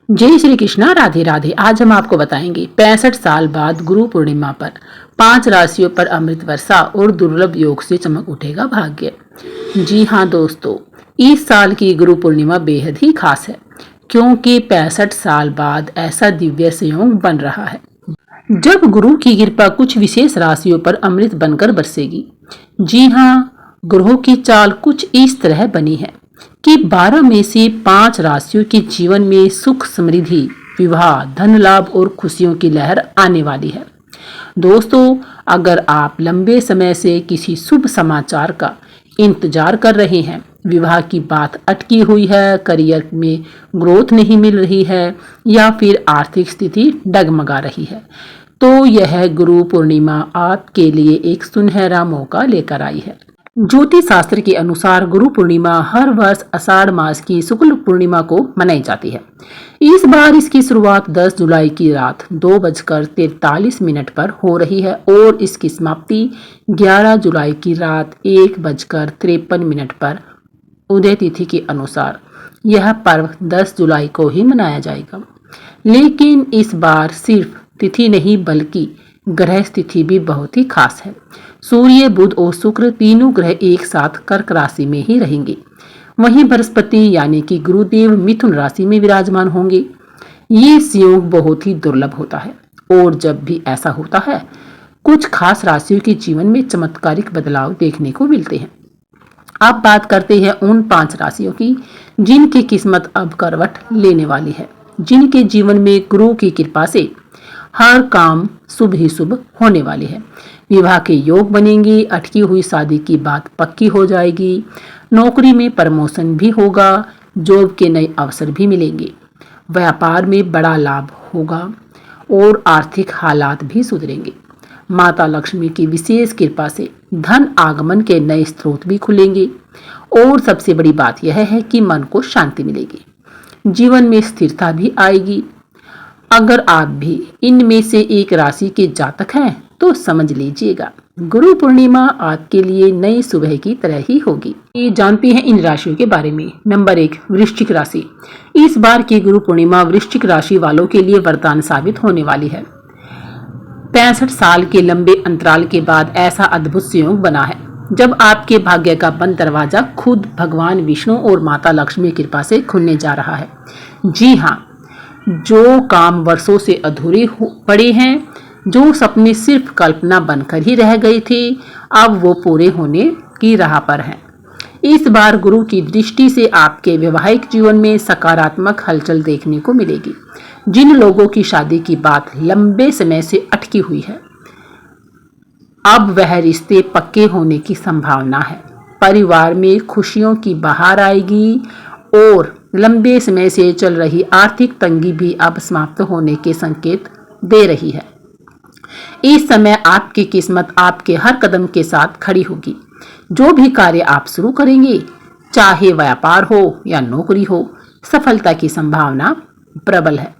जय श्री कृष्णा, राधे राधे। आज हम आपको बताएंगे 65 साल बाद गुरु पूर्णिमा पर 5 राशियों पर अमृत वर्षा और दुर्लभ योग से चमक उठेगा भाग्य। जी हाँ दोस्तों, इस साल की गुरु पूर्णिमा बेहद ही खास है क्योंकि 65 साल बाद ऐसा दिव्य संयोग बन रहा है जब गुरु की कृपा कुछ विशेष राशियों पर अमृत बनकर बरसेगी। जी हाँ, ग्रहों की चाल कुछ इस तरह बनी है कि 12 में से 5 राशियों के जीवन में सुख, समृद्धि, विवाह, धन लाभ और खुशियों की लहर आने वाली है। दोस्तों, अगर आप लंबे समय से किसी शुभ समाचार का इंतजार कर रहे हैं, विवाह की बात अटकी हुई है, करियर में ग्रोथ नहीं मिल रही है या फिर आर्थिक स्थिति डगमगा रही है, तो यह गुरु पूर्णिमा आपके लिए एक सुनहरा मौका लेकर आई है। ज्योतिष शास्त्र के अनुसार गुरु पूर्णिमा हर वर्ष आषाढ़ मास की शुक्ल पूर्णिमा को मनाई जाती है। इस बार इसकी शुरुआत 10 जुलाई की रात 2:43 पर हो रही है और इसकी समाप्ति 11 जुलाई की रात 1:53 पर उदय तिथि के अनुसार यह पर्व 10 जुलाई को ही मनाया जाएगा। लेकिन इस बार सिर्फ तिथि नहीं बल्कि ग्रह स्थिति भी बहुत ही खास है। सूर्य, बुध और शुक्र तीनों ग्रह एक साथ कर्क राशि में ही रहेंगे। वहीं बृहस्पति यानी कि गुरुदेव मिथुन राशि में विराजमान होंगे। ये संयोग बहुत ही दुर्लभ होता है और जब भी ऐसा होता है, कुछ खास राशियों के जीवन में चमत्कारिक बदलाव देखने को मिलते हैं। अब बात करते हैं उन 5 राशियों की जिनकी किस्मत अब करवट लेने वाली है, जिनके जीवन में गुरु की कृपा से हर काम शुभ ही शुभ होने वाली है। विवाह के योग बनेंगे, अटकी हुई शादी की बात पक्की हो जाएगी, नौकरी में प्रमोशन भी होगा, जॉब के नए अवसर भी मिलेंगे, व्यापार में बड़ा लाभ होगा और आर्थिक हालात भी सुधरेंगे। माता लक्ष्मी की विशेष कृपा से धन आगमन के नए स्रोत भी खुलेंगे और सबसे बड़ी बात यह है कि मन को शांति मिलेगी, जीवन में स्थिरता भी आएगी। अगर आप भी इनमें से एक राशि के जातक हैं तो समझ लीजिएगा, गुरु पूर्णिमा आपके लिए नई सुबह की तरह ही होगी। ये जानते हैं इन राशियों के बारे में। नंबर 1, वृश्चिक राशि। इस बार की गुरु पूर्णिमा वृश्चिक राशि वालों के लिए वरदान साबित होने वाली है। 65 साल के लंबे अंतराल के बाद ऐसा अद्भुत संयोग बना है जब आपके भाग्य का बंद दरवाजा खुद भगवान विष्णु और माता लक्ष्मी की कृपा से खुलने जा रहा है। जी हाँ, जो काम वर्षों से अधूरे पड़े हैं, जो सपने सिर्फ कल्पना बनकर ही रह गए थे, अब वो पूरे होने की राह पर हैं। इस बार गुरु की दृष्टि से आपके वैवाहिक जीवन में सकारात्मक हलचल देखने को मिलेगी। जिन लोगों की शादी की बात लंबे समय से अटकी हुई है, अब वह रिश्ते पक्के होने की संभावना है। परिवार में खुशियों की बहार आएगी और लंबे समय से चल रही आर्थिक तंगी भी अब समाप्त होने के संकेत दे रही है। इस समय आपकी किस्मत आपके हर कदम के साथ खड़ी होगी। जो भी कार्य आप शुरू करेंगे, चाहे व्यापार हो या नौकरी हो, सफलता की संभावना प्रबल है।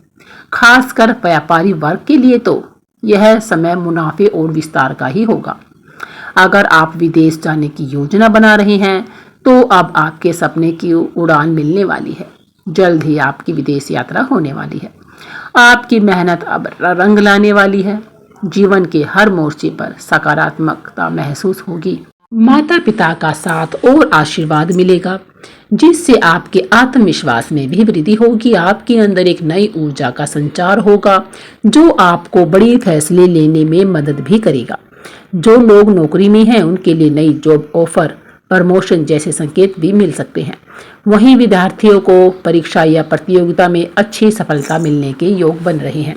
खासकर व्यापारी वर्ग के लिए तो यह समय मुनाफे और विस्तार का ही होगा। अगर आप विदेश जाने की योजना बना रहे हैं तो अब आपके सपने की उड़ान मिलने वाली है। जल्द ही आपकी विदेश यात्रा होने वाली है। आपकी मेहनत अब रंग लाने वाली है। जीवन के हर मोर्चे पर सकारात्मकता महसूस होगी। माता पिता का साथ और आशीर्वाद मिलेगा, जिससे आपके आत्मविश्वास में भी वृद्धि होगी। आपके अंदर एक नई ऊर्जा का संचार होगा जो आपको बड़े फैसले लेने में मदद भी करेगा। जो लोग नौकरी में हैं उनके लिए नई जॉब ऑफर, प्रमोशन जैसे संकेत भी मिल सकते हैं। वहीं विद्यार्थियों को परीक्षा या प्रतियोगिता में अच्छी सफलता मिलने के योग बन रहे हैं।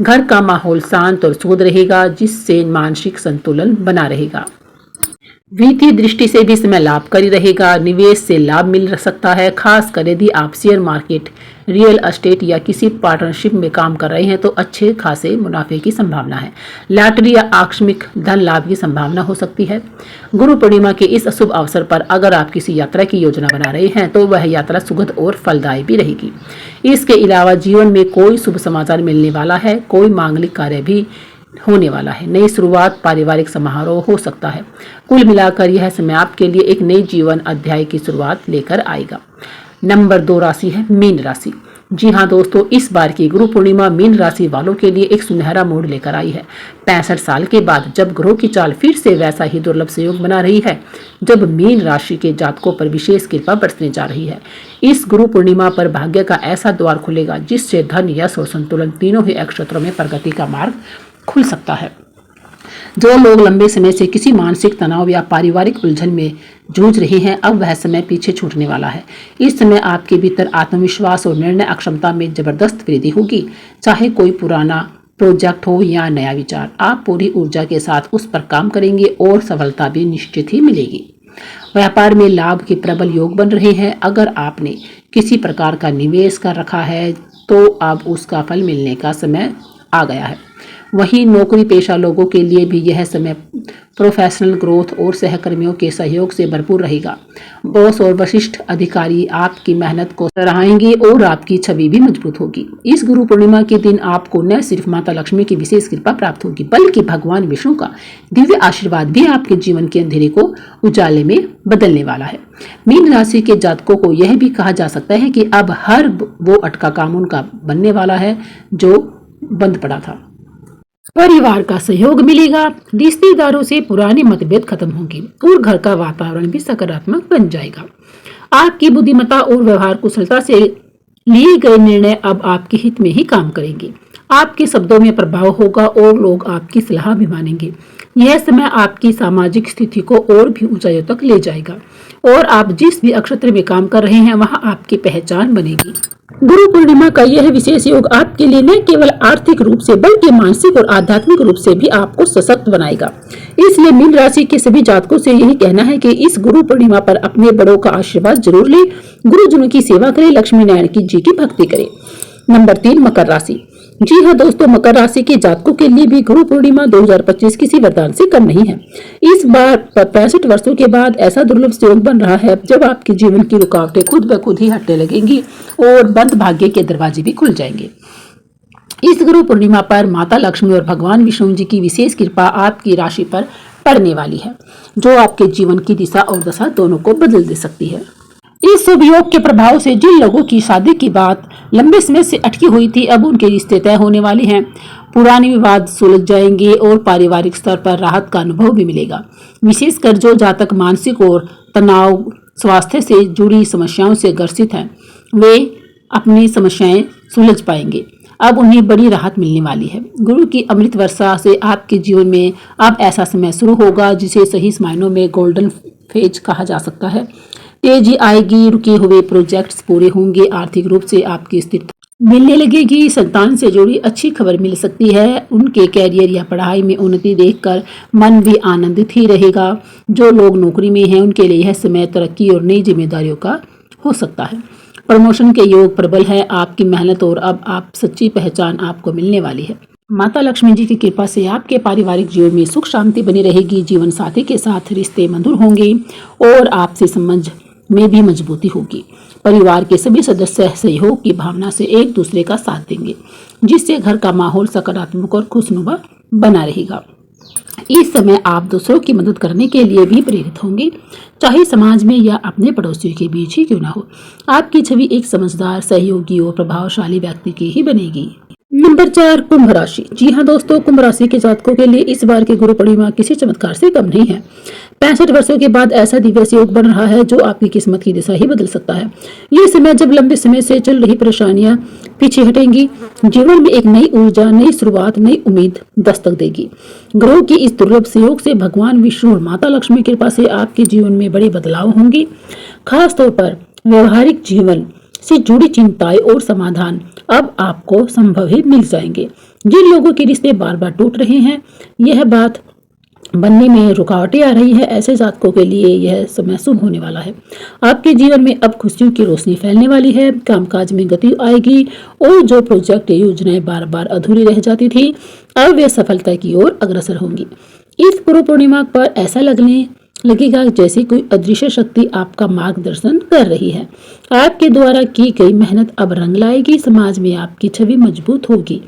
घर का माहौल शांत और सुखद रहेगा, जिससे मानसिक संतुलन बना रहेगा। वित्तीय दृष्टि से भी समय लाभकारी रहेगा। निवेश से लाभ मिल सकता है, खासकर यदि आप शेयर मार्केट, रियल एस्टेट या किसी पार्टनरशिप में काम कर रहे हैं तो अच्छे खासे मुनाफे की संभावना है। लॉटरी या आकस्मिक धन लाभ की संभावना हो सकती है। गुरु पूर्णिमा के इस शुभ अवसर पर अगर आप किसी यात्रा की योजना बना रहे हैं तो वह यात्रा सुखद और फलदायी भी रहेगी। इसके अलावा जीवन में कोई शुभ समाचार मिलने वाला है, कोई मांगलिक कार्य भी होने वाला है, नई शुरुआत, पारिवारिक समारोह हो सकता है। कुल मिलाकर यह समय आपके लिए एक नई जीवन अध्याय की शुरुआत लेकर आएगा। नंबर 2 राशि है मीन राशि। जी हाँ दोस्तों, इस बार की गुरु पूर्णिमा मीन राशि वालों के लिए एक सुनहरा मोड़ लेकर आई है। 65 साल के बाद जब ग्रहों की चाल फिर से वैसा ही दुर्लभ संयोग बना रही है, जब मीन राशि के जातकों पर विशेष कृपा बरसने जा रही है। इस गुरु पूर्णिमा पर भाग्य का ऐसा द्वार खुलेगा जिससे धन, यश और संतुलन तीनों ही क्षेत्रों में प्रगति का मार्ग खुल सकता है। जो लोग लंबे समय से किसी मानसिक तनाव या पारिवारिक उलझन में जूझ रहे हैं, अब वह समय पीछे छूटने वाला है। इस समय आपके भीतर आत्मविश्वास और निर्णय क्षमता में जबरदस्त वृद्धि होगी। चाहे कोई पुराना प्रोजेक्ट हो या नया विचार, आप पूरी ऊर्जा के साथ उस पर काम करेंगे और सफलता भी निश्चित ही मिलेगी। व्यापार में लाभ के प्रबल योग बन रहे हैं। अगर आपने किसी प्रकार का निवेश कर रखा है तो अब उसका फल मिलने का समय आ गया है। वहीं नौकरी पेशा लोगों के लिए भी यह समय प्रोफेशनल ग्रोथ और सहकर्मियों के सहयोग से भरपूर रहेगा। बॉस और वरिष्ठ अधिकारी आपकी मेहनत को सराहेंगे और आपकी छवि भी मजबूत होगी। इस गुरु पूर्णिमा के दिन आपको न सिर्फ माता लक्ष्मी की विशेष कृपा प्राप्त होगी, बल्कि भगवान विष्णु का दिव्य आशीर्वाद भी आपके जीवन के अंधेरे को उजाले में बदलने वाला है। मीन राशि के जातकों को यह भी कहा जा सकता है कि अब हर वो अटका काम उनका बनने वाला है जो बंद पड़ा था। परिवार का सहयोग मिलेगा, रिश्तेदारों से पुराने मतभेद खत्म होंगे और घर का वातावरण भी सकारात्मक बन जाएगा। आपकी बुद्धिमत्ता और व्यवहार कुशलता से लिए गए निर्णय अब आपके हित में ही काम करेंगे। आपके शब्दों में प्रभाव होगा और लोग आपकी सलाह भी मानेंगे। यह समय आपकी सामाजिक स्थिति को और भी ऊंचाइयों तक ले जाएगा और आप जिस भी क्षेत्र में काम कर रहे हैं वहां आपकी पहचान बनेगी। गुरु पूर्णिमा का यह विशेष योग आपके लिए न केवल आर्थिक रूप से बल्कि मानसिक और आध्यात्मिक रूप से भी आपको सशक्त बनाएगा। इसलिए मीन राशि के सभी जातकों से यही कहना है कि इस गुरु पूर्णिमा पर अपने बड़ों का आशीर्वाद जरूर लें, गुरुजनों की सेवा करें, लक्ष्मी नारायण जी की भक्ति करें। नंबर 3, मकर राशि। जी हाँ दोस्तों, मकर राशि के जातकों के लिए भी गुरु पूर्णिमा 2025 किसी वरदान से कम नहीं है। इस बार 65 वर्षों के बाद ऐसा दुर्लभ योग बन रहा है जब आपके जीवन की रुकावटें खुद ब खुद ही हटने लगेंगी और बंद भाग्य के दरवाजे भी खुल जाएंगे। इस गुरु पूर्णिमा पर माता लक्ष्मी और भगवान विष्णु जी की विशेष कृपा आपकी राशि पर पड़ने वाली है, जो आपके जीवन की दिशा और दशा दोनों को बदल दे सकती है। इस शुभ योग के प्रभाव से जिन लोगों की शादी की बात लंबे समय से अटकी हुई थी, अब उनके रिश्ते तय होने वाले हैं। पुराने विवाद सुलझ जाएंगे और पारिवारिक स्तर पर राहत का अनुभव भी मिलेगा। विशेषकर जो जातक मानसिक और तनाव स्वास्थ्य से जुड़ी समस्याओं से ग्रसित हैं, वे अपनी समस्याएं सुलझ पाएंगे। अब उन्हें बड़ी राहत मिलने वाली है। गुरु की अमृत वर्षा से आपके जीवन में अब ऐसा समय शुरू होगा जिसे सही मायनों में गोल्डन फेज कहा जा सकता है। तेजी आएगी, रुके हुए प्रोजेक्ट्स पूरे होंगे, आर्थिक रूप से आपकी स्थिति मिलने लगेगी, संतान से जुड़ी अच्छी खबर मिल सकती है, उनके कैरियर या पढ़ाई में उन्नति देखकर मन भी आनंदित ही रहेगा। जो लोग नौकरी में हैं उनके लिए यह समय तरक्की और नई जिम्मेदारियों का हो सकता है। प्रमोशन के योग प्रबल है, आपकी मेहनत और अब आप सच्ची पहचान आपको मिलने वाली है। माता लक्ष्मी जी की कृपा से आपके पारिवारिक जीवन में सुख शांति बनी रहेगी, जीवन साथी के साथ रिश्ते मधुर होंगे और आपसी समझ में भी मजबूती होगी। परिवार के सभी सदस्य सहयोग की भावना से एक दूसरे का साथ देंगे, जिससे घर का माहौल सकारात्मक और खुशनुमा बना रहेगा। इस समय आप दूसरों की मदद करने के लिए भी प्रेरित होंगे, चाहे समाज में या अपने पड़ोसियों के बीच ही क्यों ना हो। आपकी छवि एक समझदार, सहयोगी और प्रभावशाली व्यक्ति की ही बनेगी। नंबर 4, कुंभ राशि। जी हाँ दोस्तों, कुंभ राशि के जातकों के लिए इस बार की गुरु पूर्णिमा किसी चमत्कार से कम नहीं है। 65 वर्षों के बाद ऐसा दिव्य योग बन रहा है जो आपकी किस्मत की दिशा ही बदल सकता है। ये समय जब लंबे समय से चल रही परेशानियां पीछे हटेंगी, जीवन में एक नई ऊर्जा, नई शुरुआत, नई उम्मीद दस्तक देगी। ग्रहों की इस दुर्लभ सहयोग से भगवान विष्णु और माता लक्ष्मी की कृपा से आपके जीवन में बड़े बदलाव होंगे। खासतौर पर व्यवहारिक जीवन से जुड़ी चिंताएं और समाधान अब आपको संभव ही मिल जाएंगे। जिन लोगों के रिश्ते बार बार टूट रहे हैं, यह बात बनने में रुकावटें आ रही है, ऐसे जातकों के लिए यह समय शुभ होने वाला है। आपके जीवन में अब खुशियों की रोशनी फैलने वाली है, कामकाज में गति आएगी और जो प्रोजेक्ट योजनाएं बार बार अधूरी रह जाती थी, अब वे सफलता की ओर अग्रसर होंगी। इस गुरु पूर्णिमा पर ऐसा लगेगा जैसे कोई अदृश्य शक्ति आपका मार्गदर्शन कर रही है। आपके द्वारा की गई मेहनत अब रंग लाएगी, समाज में आपकी छवि मजबूत होगी,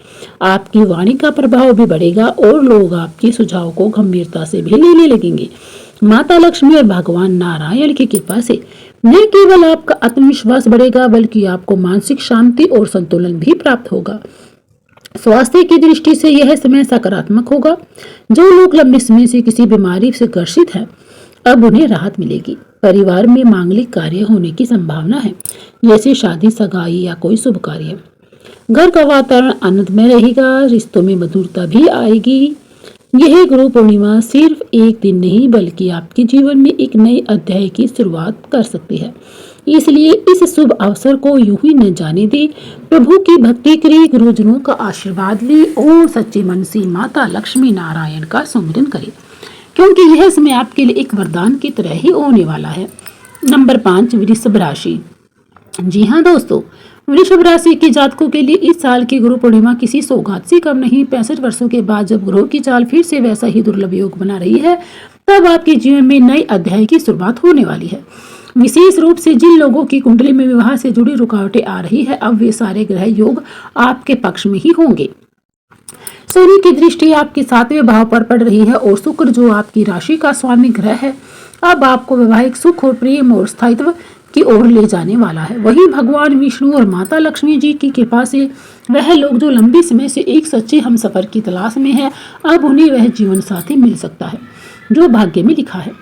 आपकी वाणी का प्रभाव भी बढ़ेगा और लोग आपके सुझाव को गंभीरता से भी लेने लगेंगे। माता लक्ष्मी और भगवान नारायण की कृपा से न केवल आपका आत्मविश्वास बढ़ेगा बल्कि आपको मानसिक शांति और संतुलन भी प्राप्त होगा। स्वास्थ्य की दृष्टि से यह समय सकारात्मक होगा। जो लोग लंबे समय से किसी बीमारी से ग्रसित हैं, अब उन्हें राहत मिलेगी। परिवार में मांगलिक कार्य होने की संभावना है, जैसे शादी, सगाई या कोई शुभ कार्य। घर का वातावरण आनंदमय रहेगा, रिश्तों में मधुरता भी आएगी। यह गुरु पूर्णिमा सिर्फ एक दिन नहीं बल्कि आपके जीवन में एक नए अध्याय की शुरुआत कर सकती है। इसलिए इस शुभ अवसर को यूं ही न जाने दे। प्रभु की भक्ति करें, गुरुजनों का आशीर्वाद ले और सच्चे मन से माता लक्ष्मी नारायण का सुमिरन करें, क्योंकि यह समय आपके लिए एक वरदान की तरह ही होने वाला है। नंबर 5, वृषभ राशि। जी हाँ दोस्तों, वृषभ राशि के जातकों के लिए इस साल की गुरु पूर्णिमा किसी सौगात से कम नहीं। 65 वर्षों के बाद जब ग्रहों की चाल फिर से वैसा ही दुर्लभ योग बना रही है, तब आपके जीवन में नए अध्याय की शुरुआत होने वाली है। विशेष रूप से जिन लोगों की कुंडली में विवाह से जुड़ी रुकावटें आ रही है, अब वे सारे ग्रह योग आपके पक्ष में ही होंगे। शनि की दृष्टि आपके 7वें भाव पर पड़ रही है और शुक्र जो आपकी राशि का स्वामी ग्रह है, अब आपको वैवाहिक सुख और प्रेम और स्थायित्व की ओर ले जाने वाला है। वहीं भगवान विष्णु और माता लक्ष्मी जी की कृपा से वह लोग जो लंबे समय से एक सच्चे हमसफर की तलाश में है, अब उन्हें वह जीवन साथी मिल सकता है जो भाग्य में लिखा है।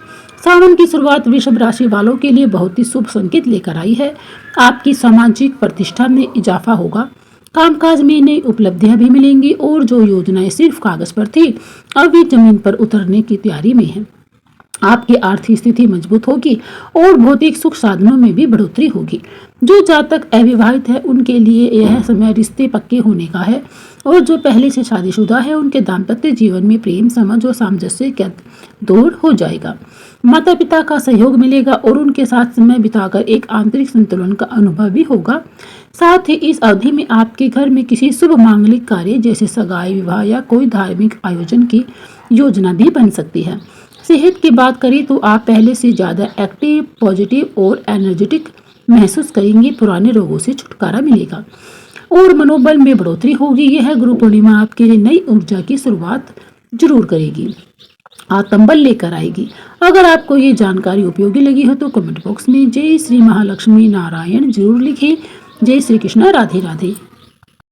सावन की शुरुआत वृषभ राशि वालों के लिए बहुत ही शुभ संकेत लेकर आई है। आपकी सामाजिक प्रतिष्ठा में इजाफा होगा, कामकाज में नई उपलब्धियां भी मिलेंगी और जो योजनाएं सिर्फ कागज पर थी, अब वे जमीन पर उतरने की तैयारी में है। आपकी आर्थिक स्थिति मजबूत होगी और भौतिक सुख साधनों में भी बढ़ोतरी होगी। जो जातक अविवाहित है उनके लिए यह समय रिश्ते पक्के होने का है, और जो पहले से शादीशुदा है उनके दाम्पत्य जीवन में प्रेम, समझ और सामंजस्य का दौर हो जाएगा। माता पिता का सहयोग मिलेगा और उनके साथ समय बिताकर एक आंतरिक संतुलन का अनुभव भी होगा। साथ ही इस अवधि में आपके घर में किसी शुभ मांगलिक कार्य जैसे सगाई, विवाह या कोई धार्मिक आयोजन की योजना भी बन सकती है। सेहत की बात करें तो आप पहले से ज़्यादा एक्टिव, पॉजिटिव और एनर्जेटिक महसूस करेंगे। पुराने रोगों से छुटकारा मिलेगा और मनोबल में बढ़ोतरी होगी। यह गुरु पूर्णिमा आपके लिए नई ऊर्जा की शुरुआत जरूर करेगी, आत्मबल लेकर आएगी। अगर आपको ये जानकारी उपयोगी लगी हो तो कमेंट बॉक्स में जय श्री महालक्ष्मी नारायण जरूर लिखें। जय श्री कृष्ण, राधे राधे।